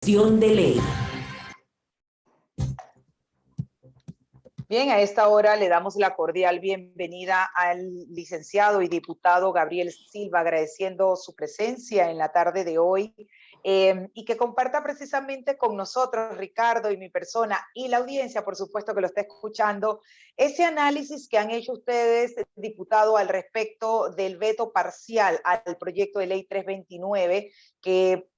De ley. Bien, a esta hora le damos la cordial bienvenida al licenciado y diputado Gabriel Silva, agradeciendo su presencia en la tarde de hoy y que comparta precisamente con nosotros, Ricardo y mi persona, y la audiencia, por supuesto, que lo está escuchando, ese análisis que han hecho ustedes, diputado, al respecto del veto parcial al proyecto de ley 329 que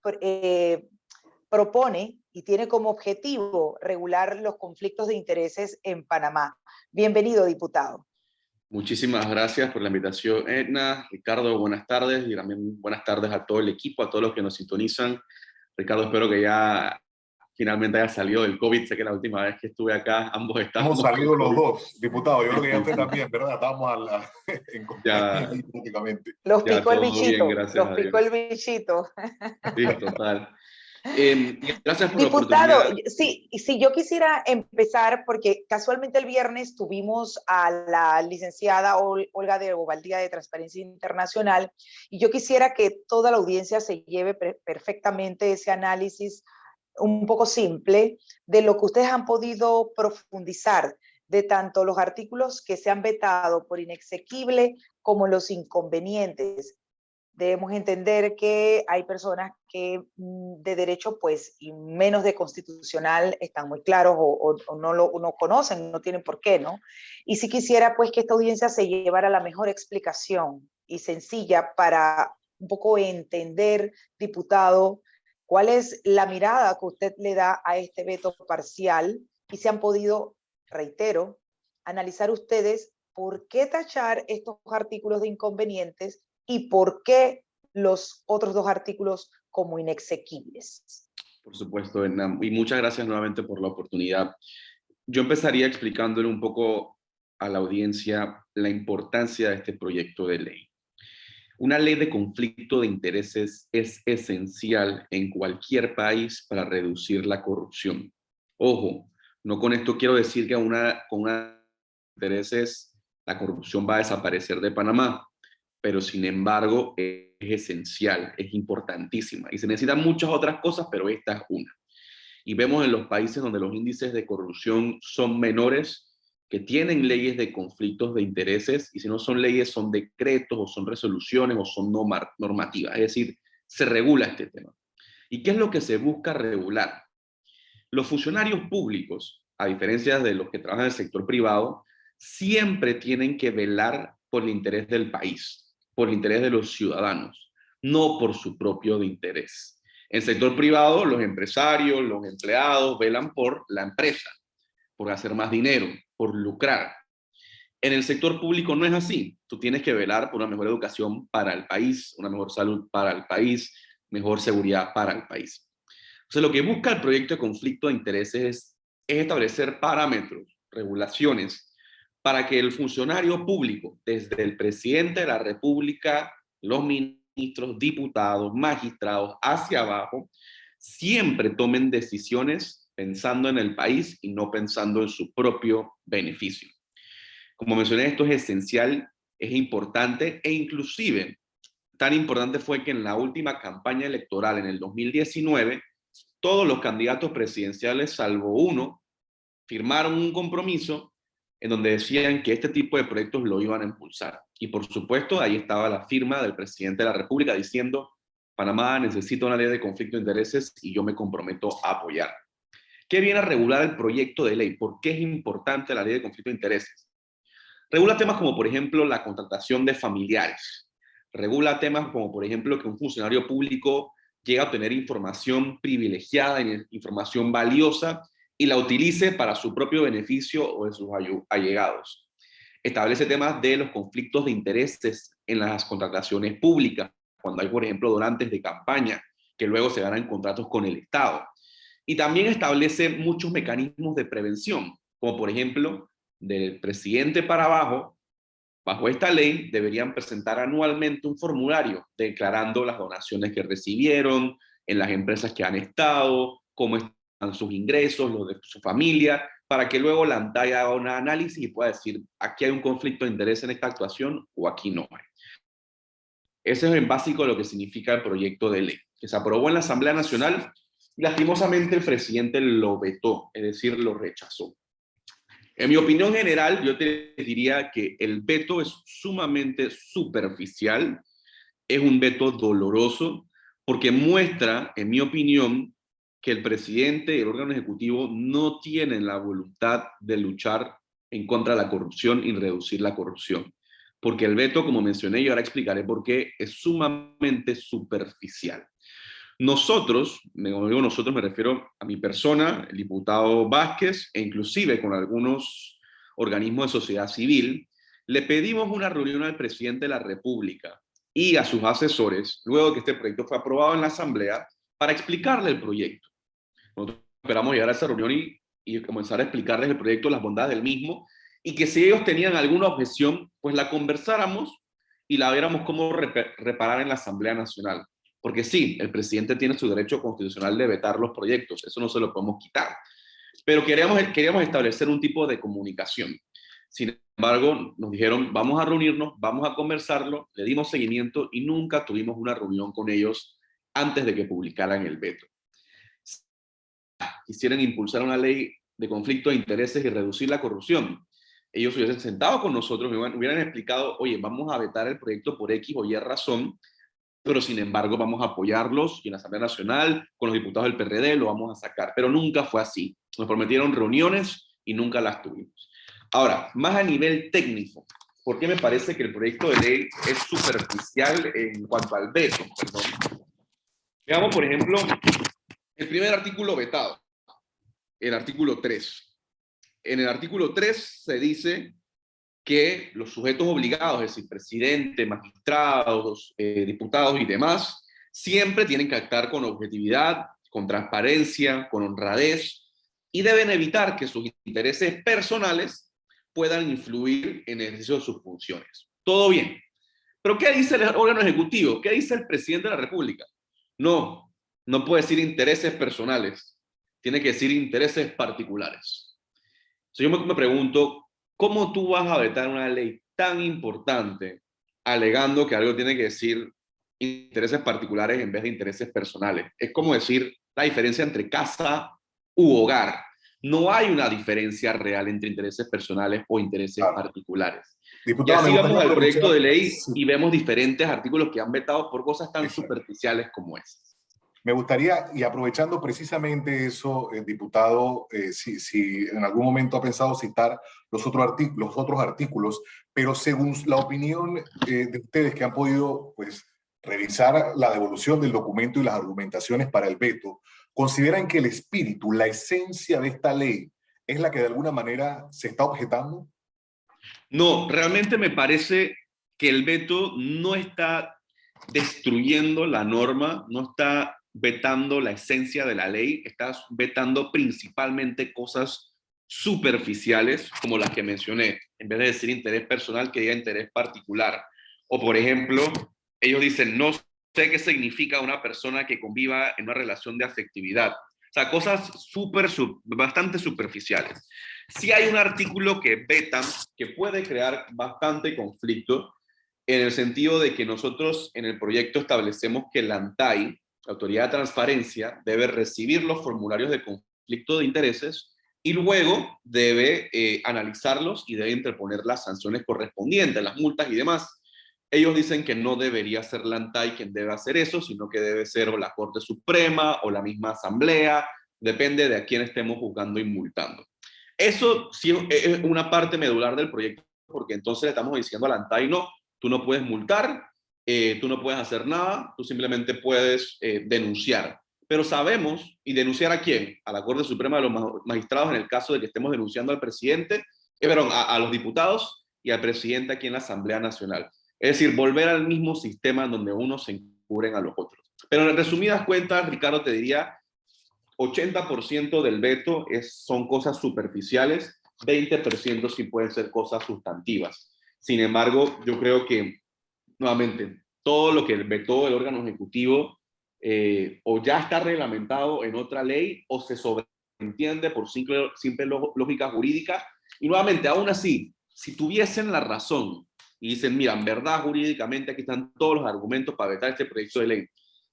propone y tiene como objetivo regular los conflictos de intereses en Panamá. Bienvenido, diputado. Muchísimas gracias por la invitación, Edna. Ricardo, buenas tardes, y también buenas tardes a todo el equipo, a todos los que nos sintonizan. Ricardo, espero que ya finalmente haya salido del COVID. Sé que la última vez que estuve acá, ambos estábamos. Hemos salido los dos, diputado. Yo creo que ya usted también, ¿verdad? Estamos en ya, prácticamente. Los picó el bichito. Bien, los picó el bichito. Sí, total. Gracias por diputado, la oportunidad. Sí, yo quisiera empezar porque casualmente el viernes tuvimos a la licenciada Olga de Bobaldía de Transparencia Internacional y yo quisiera que toda la audiencia se lleve perfectamente ese análisis un poco simple de lo que ustedes han podido profundizar de tanto los artículos que se han vetado por inexequible como los inconvenientes. Debemos entender que hay personas que de derecho, pues, y menos de constitucional, están muy claros o no conocen, no tienen por qué, ¿no? Y si quisiera, pues, que esta audiencia se llevara la mejor explicación y sencilla para un poco entender, diputado, cuál es la mirada que usted le da a este veto parcial y se han podido, reitero, analizar ustedes por qué tachar estos artículos de inconvenientes y por qué los otros dos artículos como inexequibles. Por supuesto, Edna, y muchas gracias nuevamente por la oportunidad. Yo empezaría explicándole un poco a la audiencia la importancia de este proyecto de ley. Una ley de conflicto de intereses es esencial en cualquier país para reducir la corrupción. Ojo, no con esto quiero decir que con intereses la corrupción va a desaparecer de Panamá, pero sin embargo es esencial, es importantísima y se necesitan muchas otras cosas, pero esta es una. Y vemos en los países donde los índices de corrupción son menores, que tienen leyes de conflictos de intereses, y si no son leyes, son decretos o son resoluciones o son normativas, es decir, se regula este tema. ¿Y qué es lo que se busca regular? Los funcionarios públicos, a diferencia de los que trabajan en el sector privado, siempre tienen que velar por el interés del país, por el interés de los ciudadanos, no por su propio interés. En el sector privado, los empresarios, los empleados velan por la empresa, por hacer más dinero, por lucrar. En el sector público no es así. Tú tienes que velar por una mejor educación para el país, una mejor salud para el país, mejor seguridad para el país. Entonces, lo que busca el proyecto de conflicto de intereses es establecer parámetros, regulaciones, para que el funcionario público, desde el presidente de la República, los ministros, diputados, magistrados, hacia abajo, siempre tomen decisiones pensando en el país y no pensando en su propio beneficio. Como mencioné, esto es esencial, es importante e inclusive tan importante fue que en la última campaña electoral en el 2019, todos los candidatos presidenciales, salvo uno, firmaron un compromiso en donde decían que este tipo de proyectos lo iban a impulsar. Y por supuesto, ahí estaba la firma del presidente de la República diciendo: Panamá necesita una ley de conflicto de intereses y yo me comprometo a apoyar. ¿Qué viene a regular el proyecto de ley? ¿Por qué es importante la ley de conflicto de intereses? Regula temas como, por ejemplo, la contratación de familiares. Regula temas como, por ejemplo, que un funcionario público llega a obtener información privilegiada, información valiosa, y la utilice para su propio beneficio o de sus allegados. Establece temas de los conflictos de intereses en las contrataciones públicas, cuando hay, por ejemplo, donantes de campaña que luego se ganan contratos con el Estado. Y también establece muchos mecanismos de prevención, como por ejemplo, del presidente para abajo, bajo esta ley deberían presentar anualmente un formulario declarando las donaciones que recibieron, en las empresas que han estado, cómo están sus ingresos, los de su familia, para que luego la ANTAD haga un análisis y pueda decir: aquí hay un conflicto de interés en esta actuación o aquí no hay. Ese es en básico lo que significa el proyecto de ley, que se aprobó en la Asamblea Nacional lastimosamente el presidente lo vetó, es decir, lo rechazó. En mi opinión general, yo te diría que el veto es sumamente superficial, es un veto doloroso, porque muestra, en mi opinión, que el presidente y el órgano ejecutivo no tienen la voluntad de luchar en contra de la corrupción y reducir la corrupción. Porque el veto, como mencioné, y ahora explicaré por qué, es sumamente superficial. Nosotros, cuando digo nosotros me refiero a mi persona, el diputado Vázquez, e inclusive con algunos organismos de sociedad civil, le pedimos una reunión al presidente de la República y a sus asesores, luego que este proyecto fue aprobado en la Asamblea, para explicarle el proyecto. Nosotros esperamos llegar a esa reunión y comenzar a explicarles el proyecto, las bondades del mismo, y que si ellos tenían alguna objeción, pues la conversáramos y la viéramos cómo reparar en la Asamblea Nacional. Porque sí, el presidente tiene su derecho constitucional de vetar los proyectos, eso no se lo podemos quitar. Pero queríamos establecer un tipo de comunicación. Sin embargo, nos dijeron, vamos a reunirnos, vamos a conversarlo, le dimos seguimiento y nunca tuvimos una reunión con ellos antes de que publicaran el veto. Quisieran impulsar una ley de conflicto de intereses y reducir la corrupción. Ellos hubiesen sentado con nosotros, hubieran explicado, oye, vamos a vetar el proyecto por X o Y razón, pero sin embargo vamos a apoyarlos y en la Asamblea Nacional, con los diputados del PRD, lo vamos a sacar. Pero nunca fue así. Nos prometieron reuniones y nunca las tuvimos. Ahora, más a nivel técnico, ¿por qué me parece que el proyecto de ley es superficial en cuanto al veto? Perdón. Veamos, por ejemplo, el primer artículo vetado, el artículo 3. En el artículo 3 se dice que los sujetos obligados, es decir, presidente, magistrados, diputados y demás, siempre tienen que actuar con objetividad, con transparencia, con honradez, y deben evitar que sus intereses personales puedan influir en el ejercicio de sus funciones. Todo bien. Pero ¿qué dice el órgano ejecutivo? ¿Qué dice el presidente de la República? No, no puede decir intereses personales, tiene que decir intereses particulares. Entonces yo me pregunto, ¿cómo tú vas a vetar una ley tan importante alegando que algo tiene que decir intereses particulares en vez de intereses personales? Es como decir la diferencia entre casa u hogar. No hay una diferencia real entre intereses personales o intereses particulares. Diputado, Y así vamos al proyecto de ley sí, y vemos diferentes artículos que han vetado por cosas tan superficiales como esas. Me gustaría, y aprovechando precisamente eso, diputado, si en algún momento ha pensado citar los otros artículos, pero según la opinión de ustedes que han podido pues, revisar la devolución del documento y las argumentaciones para el veto, ¿consideran que el espíritu, la esencia de esta ley es la que de alguna manera se está objetando? No, realmente me parece que el veto no está destruyendo la norma, no está vetando la esencia de la ley, está vetando principalmente cosas superficiales, como las que mencioné, en vez de decir interés personal, que diga interés particular. O, por ejemplo, ellos dicen, no sé qué significa una persona que conviva en una relación de afectividad. O sea, cosas bastante superficiales. Sí hay un artículo que vetan, que puede crear bastante conflicto, en el sentido de que nosotros en el proyecto establecemos que la ANTAI, la Autoridad de Transparencia, debe recibir los formularios de conflicto de intereses y luego debe analizarlos y debe interponer las sanciones correspondientes, las multas y demás. Ellos dicen que no debería ser la ANTAI quien debe hacer eso, sino que debe ser o la Corte Suprema o la misma Asamblea, depende de a quién estemos juzgando y multando. Eso sí es una parte medular del proyecto, porque entonces le estamos diciendo a la ANTAI, no, tú no puedes multar, tú no puedes hacer nada, tú simplemente puedes denunciar. Pero sabemos, ¿y denunciar a quién? A la Corte Suprema de los Magistrados en el caso de que estemos denunciando al presidente, perdón, a los diputados y al presidente aquí en la Asamblea Nacional. Es decir, volver al mismo sistema en donde unos se encubren a los otros. Pero en resumidas cuentas, Ricardo, te diría, 80% del veto son cosas superficiales, 20% sí pueden ser cosas sustantivas. Sin embargo, yo creo que, nuevamente, todo lo que vetó el órgano ejecutivo o ya está reglamentado en otra ley o se sobreentiende por simple lógica jurídica. Y nuevamente, aún así, si tuviesen la razón y dicen, mira, en verdad jurídicamente aquí están todos los argumentos para vetar este proyecto de ley,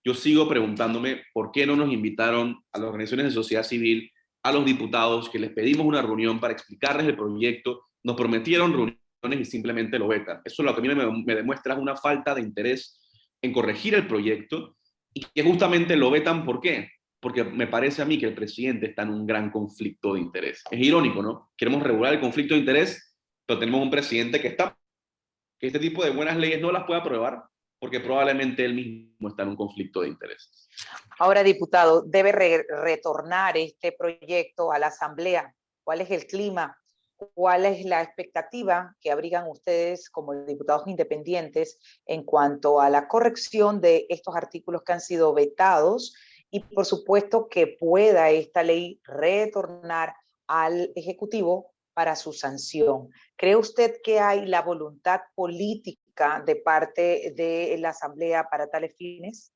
yo sigo preguntándome por qué no nos invitaron a las organizaciones de sociedad civil, a los diputados, que les pedimos una reunión para explicarles el proyecto, nos prometieron reuniones y simplemente lo vetan. Eso lo que a mí me demuestra es una falta de interés en corregir el proyecto y que justamente lo vetan. ¿Por qué? Porque me parece a mí que el presidente está en un gran conflicto de interés. Es irónico, ¿no? Queremos regular el conflicto de interés, pero tenemos un presidente que este tipo de buenas leyes no las puede aprobar porque probablemente él mismo está en un conflicto de intereses. Ahora, diputado, ¿debe retornar este proyecto a la Asamblea? ¿Cuál es el clima? ¿Cuál es la expectativa que abrigan ustedes como diputados independientes en cuanto a la corrección de estos artículos que han sido vetados? Y por supuesto que pueda esta ley retornar al Ejecutivo para su sanción. ¿Cree usted que hay la voluntad política de parte de la Asamblea para tales fines?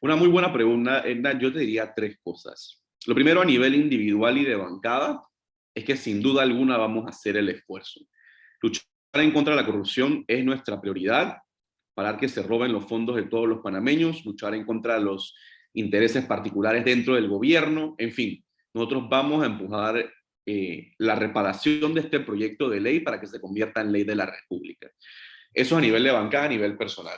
Una muy buena pregunta, Edna. Yo te diría tres cosas. Lo primero, a nivel individual y de bancada, es que sin duda alguna vamos a hacer el esfuerzo. Luchar en contra de la corrupción es nuestra prioridad, parar que se roben los fondos de todos los panameños, luchar en contra de los intereses particulares dentro del gobierno, en fin, nosotros vamos a empujar la reparación de este proyecto de ley para que se convierta en ley de la República. Eso a nivel de bancada, a nivel personal.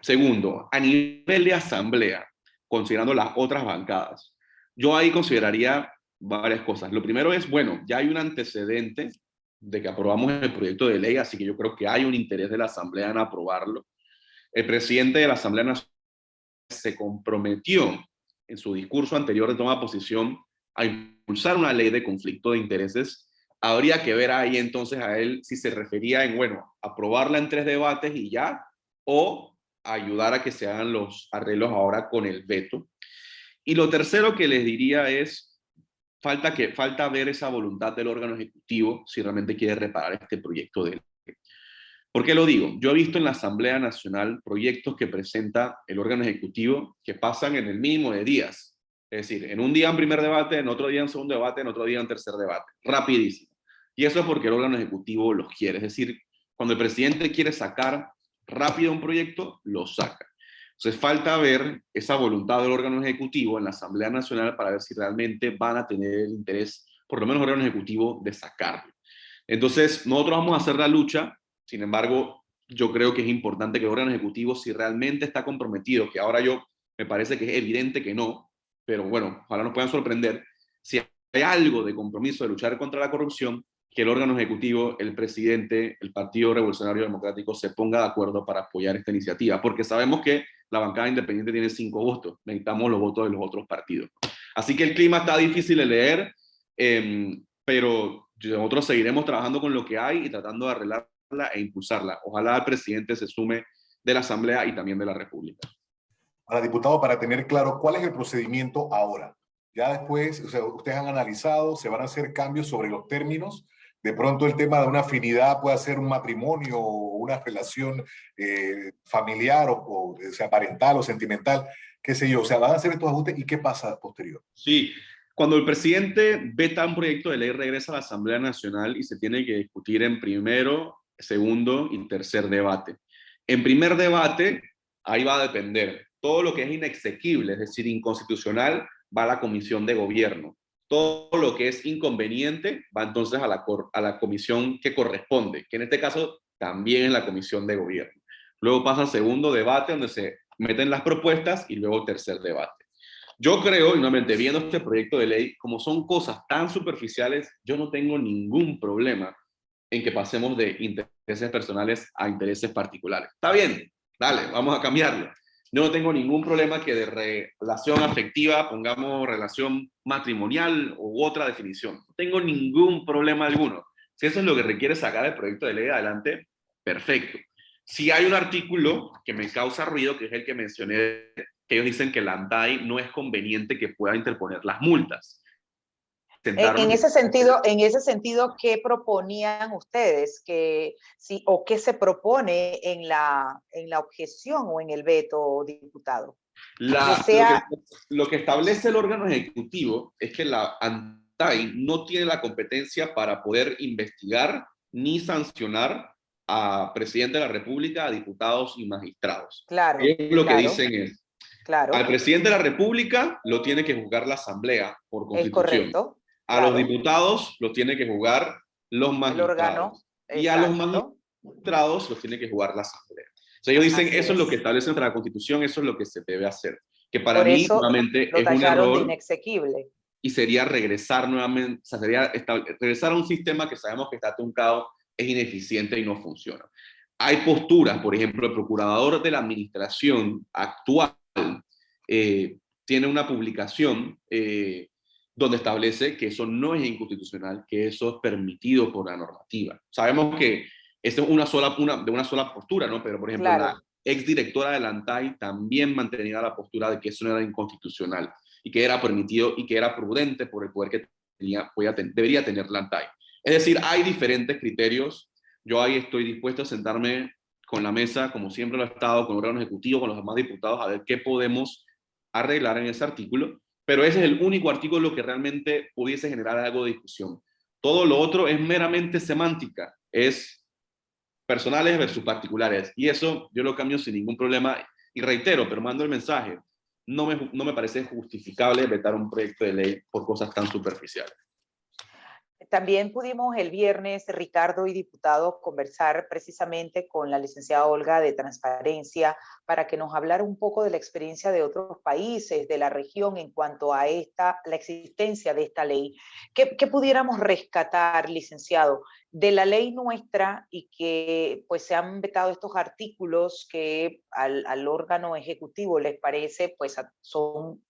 Segundo, a nivel de asamblea, considerando las otras bancadas, yo ahí consideraría varias cosas. Lo primero es, bueno, ya hay un antecedente de que aprobamos el proyecto de ley, así que yo creo que hay un interés de la asamblea en aprobarlo. El presidente de la Asamblea Nacional se comprometió en su discurso anterior de toma de posición a impulsar una ley de conflicto de intereses. Habría que ver ahí entonces a él si se refería en, bueno, aprobarla en 3 debates y ya, o ayudar a que se hagan los arreglos ahora con el veto. Y lo tercero que les diría es, falta ver esa voluntad del órgano ejecutivo si realmente quiere reparar este proyecto de ley. ¿Por qué lo digo? Yo he visto en la Asamblea Nacional proyectos que presenta el órgano ejecutivo que pasan en el mínimo de días. Es decir, en un día en primer debate, en otro día en segundo debate, en otro día en tercer debate. Rapidísimo. Y eso es porque el órgano ejecutivo los quiere. Es decir, cuando el presidente quiere sacar rápido un proyecto, lo saca. Entonces falta ver esa voluntad del órgano ejecutivo en la Asamblea Nacional para ver si realmente van a tener el interés, por lo menos el órgano ejecutivo, de sacarlo. Entonces nosotros vamos a hacer la lucha. Sin embargo, yo creo que es importante que el órgano ejecutivo, si realmente está comprometido, que ahora me parece que es evidente que no, pero bueno, ojalá nos puedan sorprender, si hay algo de compromiso de luchar contra la corrupción, que el órgano ejecutivo, el presidente, el Partido Revolucionario Democrático se ponga de acuerdo para apoyar esta iniciativa, porque sabemos que la bancada independiente tiene 5 votos, necesitamos los votos de los otros partidos. Así que el clima está difícil de leer, pero nosotros seguiremos trabajando con lo que hay y tratando de arreglar e impulsarla. Ojalá el presidente se sume de la Asamblea y también de la República. Ahora, diputado, para tener claro, ¿cuál es el procedimiento ahora? Ya después, o sea, ustedes han analizado, se van a hacer cambios sobre los términos. De pronto el tema de una afinidad puede ser un matrimonio o una relación familiar o sea, parental o sentimental, qué sé yo. O sea, van a hacer estos ajustes y ¿qué pasa posterior? Sí, cuando el presidente veta un proyecto de ley, regresa a la Asamblea Nacional y se tiene que discutir en primero, segundo y tercer debate. En primer debate, ahí va a depender. Todo lo que es inexequible, es decir, inconstitucional, va a la Comisión de Gobierno. Todo lo que es inconveniente va entonces a la comisión que corresponde, que en este caso también es la Comisión de Gobierno. Luego pasa al segundo debate, donde se meten las propuestas, y luego tercer debate. Yo creo, y nuevamente viendo este proyecto de ley, como son cosas tan superficiales, yo no tengo ningún problema en que pasemos de intereses personales a intereses particulares. Está bien, dale, vamos a cambiarlo. Yo no tengo ningún problema que de relación afectiva pongamos relación matrimonial u otra definición. No tengo ningún problema alguno. Si eso es lo que requiere sacar el proyecto de ley adelante, perfecto. Si hay un artículo que me causa ruido, que es el que mencioné, que ellos dicen que la ANDAI no es conveniente que pueda interponer las multas. En ese sentido, ¿qué proponían ustedes? ¿O qué se propone en la objeción o en el veto, diputado? Lo que establece el órgano ejecutivo es que la ANDAI no tiene la competencia para poder investigar ni sancionar a presidente de la República, a diputados y magistrados. Claro, Ellos lo que dicen es, Claro, Al presidente de la República lo tiene que juzgar la Asamblea por es constitución. correcto, A los claro, diputados los tiene que juzgar los el órgano, magistrados. Y a los exacto, magistrados los tiene que juzgar la Asamblea. O sea, ellos dicen, así eso es lo que es. establece nuestra Constitución, eso es lo que se debe hacer. Que para Por mí, eso nuevamente, lo es un tallaron de error inexequible. y sería regresar nuevamente, o sea, sería regresar a un sistema que sabemos que está truncado, es ineficiente y no funciona. Hay posturas, por ejemplo, el procurador de la administración actual tiene una publicación donde establece que eso no es inconstitucional, que eso es permitido por la normativa. Sabemos que esto es de una sola postura, ¿no? Pero, por ejemplo, la Claro, exdirectora de la ANTAI también mantenía la postura de que eso no era inconstitucional y que era permitido y que era prudente por el poder que debería tener la ANTAI. Es decir, hay diferentes criterios. Yo ahí estoy dispuesto a sentarme con la mesa, como siempre lo he estado, con el órgano ejecutivo, con los demás diputados, a ver qué podemos arreglar en ese artículo, pero ese es el único artículo que realmente pudiese generar algo de discusión. Todo lo otro es meramente semántica, es personales versus particulares, y eso yo lo cambio sin ningún problema, y reitero, pero mando el mensaje, no me parece justificable vetar un proyecto de ley por cosas tan superficiales. también pudimos el viernes, Ricardo y diputados, conversar precisamente con la licenciada Olga de Transparencia para que nos hablara un poco de la experiencia de otros países de la región en cuanto a la existencia de esta ley. ¿Qué pudiéramos rescatar, licenciado, de la ley nuestra y que pues se han vetado estos artículos que al órgano ejecutivo les parece pues son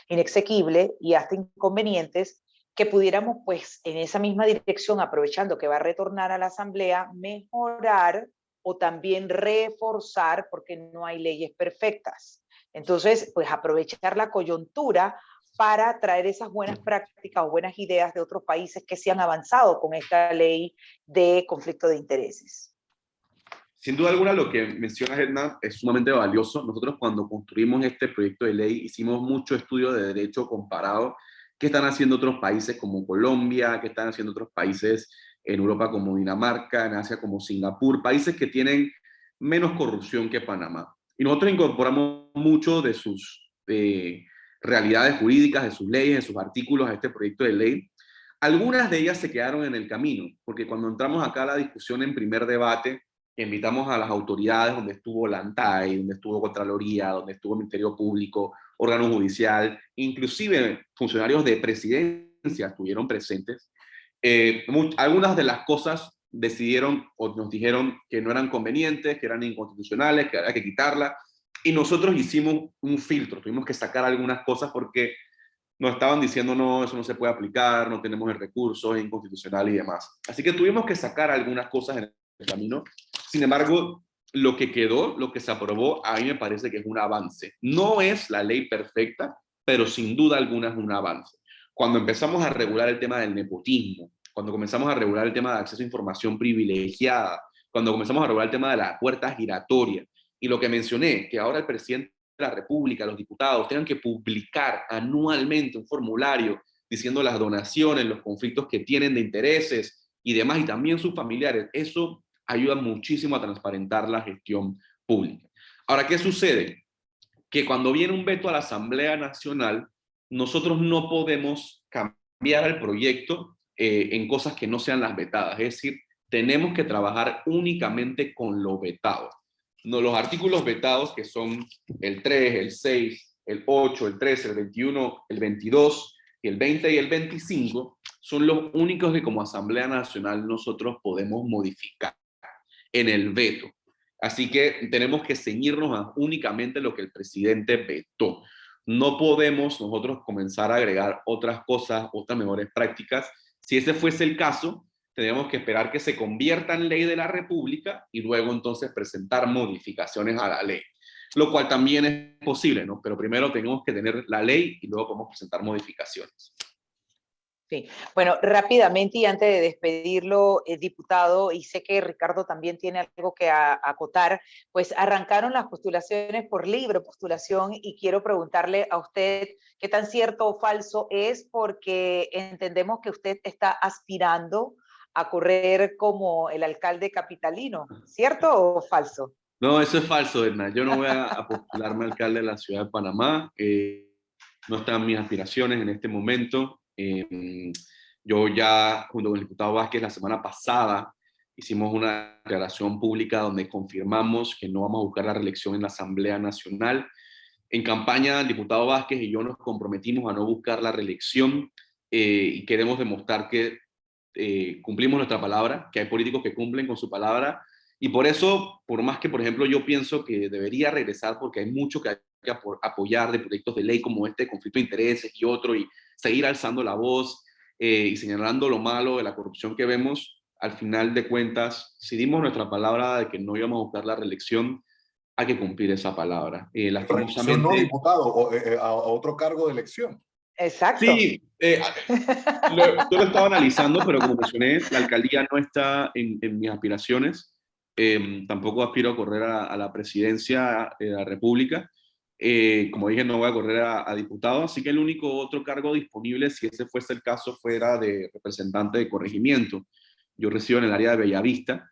inexequibles y hasta inconvenientes, que pudiéramos, pues, en esa misma dirección, aprovechando que va a retornar a la Asamblea, mejorar o también reforzar, porque no hay leyes perfectas? Entonces, pues, aprovechar la coyuntura para traer esas buenas prácticas o buenas ideas de otros países que se han avanzado con esta ley de conflicto de intereses. Sin duda alguna, lo que menciona Hernán es sumamente valioso. Nosotros cuando construimos este proyecto de ley hicimos mucho estudio de derecho comparado. ¿Qué están haciendo otros países como Colombia? ¿Qué están haciendo otros países en Europa como Dinamarca? En Asia como Singapur? Países que tienen menos corrupción que Panamá. Y nosotros incorporamos mucho de sus realidades jurídicas, de sus leyes, de sus artículos a este proyecto de ley. Algunas de ellas se quedaron en el camino, porque cuando entramos acá a la discusión en primer debate, invitamos a las autoridades donde estuvo la ANTAI, donde estuvo Contraloría, donde estuvo el Ministerio Público, órgano judicial, inclusive funcionarios de presidencia estuvieron presentes. Algunas de las cosas decidieron o nos dijeron que no eran convenientes, que eran inconstitucionales, que había que quitarlas, y nosotros hicimos un filtro, tuvimos que sacar algunas cosas porque nos estaban diciendo, no, eso no se puede aplicar, no tenemos el recurso, es inconstitucional y demás. Así que tuvimos que sacar algunas cosas en el camino. Sin embargo, lo que quedó, lo que se aprobó, a mí me parece que es un avance. No es la ley perfecta, pero sin duda alguna es un avance. Cuando empezamos a regular el tema del nepotismo, cuando comenzamos a regular el tema de acceso a información privilegiada, cuando comenzamos a regular el tema de la puerta giratoria, y lo que mencioné, que ahora el presidente de la República, los diputados, tengan que publicar anualmente un formulario diciendo las donaciones, los conflictos que tienen de intereses y demás, y también sus familiares, eso ayuda muchísimo a transparentar la gestión pública. Ahora, ¿qué sucede? Que cuando viene un veto a la Asamblea Nacional, nosotros no podemos cambiar el proyecto en cosas que no sean las vetadas. Es decir, tenemos que trabajar únicamente con lo vetado. No, los artículos vetados, que son el 3, el 6, el 8, el 13, el 21, el 22, y el 20 y el 25, son los únicos que como Asamblea Nacional nosotros podemos modificar en el veto. Así que tenemos que ceñirnos a únicamente lo que el presidente vetó. No podemos nosotros comenzar a agregar otras cosas, otras mejores prácticas. Si ese fuese el caso, tendríamos que esperar que se convierta en ley de la República y luego entonces presentar modificaciones a la ley, lo cual también es posible, ¿no? Pero primero tenemos que tener la ley y luego podemos presentar modificaciones. Sí. Bueno, rápidamente y antes de despedirlo, diputado, y sé que Ricardo también tiene algo que acotar, pues arrancaron las postulaciones por libre postulación y quiero preguntarle a usted qué tan cierto o falso es, porque entendemos que usted está aspirando a correr como el alcalde capitalino, ¿cierto o falso? No, eso es falso, Edna. Yo no voy a postularme alcalde de la ciudad de Panamá. No están mis aspiraciones en este momento. Yo ya, junto con el diputado Vázquez, la semana pasada hicimos una declaración pública donde confirmamos que no vamos a buscar la reelección en la Asamblea Nacional. En campaña, el diputado Vázquez y yo nos comprometimos a no buscar la reelección y queremos demostrar que cumplimos nuestra palabra, que hay políticos que cumplen con su palabra. Y por eso, por más que, por ejemplo, yo pienso que debería regresar porque hay mucho que hay que apoyar de proyectos de ley como este, conflicto de intereses y otro, y seguir alzando la voz y señalando lo malo de la corrupción que vemos, al final de cuentas, si dimos nuestra palabra de que no íbamos a buscar la reelección, hay que cumplir esa palabra. Reelección no, Lastimosamente... diputado, a otro cargo de elección. Exacto. Sí, yo lo estaba analizando, pero como mencioné, la alcaldía no está en mis aspiraciones. Tampoco aspiro a correr a la presidencia de la República. Como dije, no voy a correr a diputado, así que el único otro cargo disponible, si ese fuese el caso, fuera de representante de corregimiento. Yo resido en el área de Bellavista.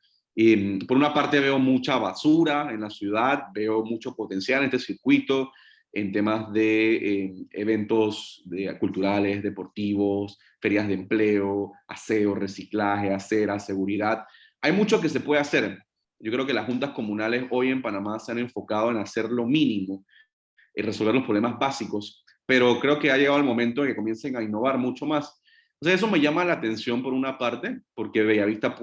Por una parte veo mucha basura en la ciudad, veo mucho potencial en este circuito, en temas de eventos culturales, deportivos, ferias de empleo, aseo, reciclaje, acera, seguridad. Hay mucho que se puede hacer. Yo creo que las juntas comunales hoy en Panamá se han enfocado en hacer lo mínimo, en resolver los problemas básicos, pero creo que ha llegado el momento de que comiencen a innovar mucho más. Entonces eso me llama la atención por una parte, porque Bellavista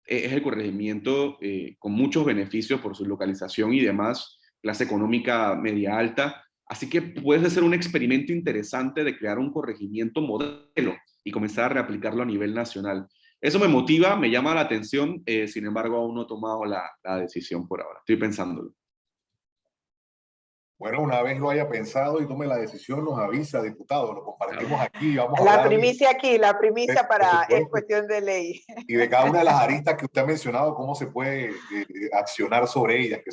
es el corregimiento con muchos beneficios por su localización y demás, clase económica media alta. Así que puede ser un experimento interesante de crear un corregimiento modelo y comenzar a reaplicarlo a nivel nacional. Eso me motiva, me llama la atención, sin embargo aún no he tomado la decisión por ahora. Estoy pensándolo. Bueno, una vez lo haya pensado y tome la decisión, nos avisa, diputado, lo compartimos Claro. aquí y vamos a La hablar primicia aquí, la primicia por para en supuesto, cuestión de ley. y de cada una de las aristas que usted ha mencionado, cómo se puede accionar sobre ellas, que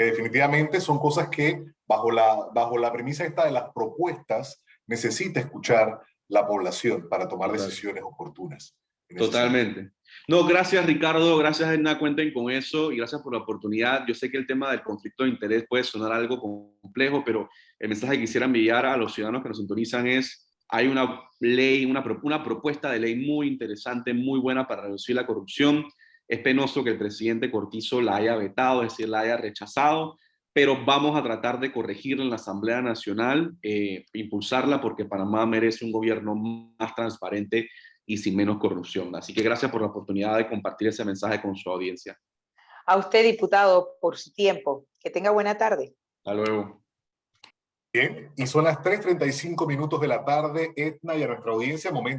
definitivamente son cosas que bajo la premisa esta de las propuestas necesita escuchar la población para tomar Total. decisiones oportunas. En ese sentido. Totalmente. No, gracias Ricardo, gracias Edna, cuenten con eso y gracias por la oportunidad. Yo sé que el tema del conflicto de interés puede sonar algo complejo, pero el mensaje que quisiera enviar a los ciudadanos que nos sintonizan es, hay una ley, una propuesta de ley muy interesante, muy buena para reducir la corrupción. Es penoso que el presidente Cortizo la haya vetado, es decir, la haya rechazado, pero vamos a tratar de corregirla en la Asamblea Nacional, impulsarla porque Panamá merece un gobierno más transparente y sin menos corrupción. Así que gracias por la oportunidad de compartir ese mensaje con su audiencia. A usted, diputado, por su tiempo. Que tenga buena tarde. Hasta luego. Bien, y son las 3:35 minutos de la tarde, Edna, y a nuestra audiencia, momento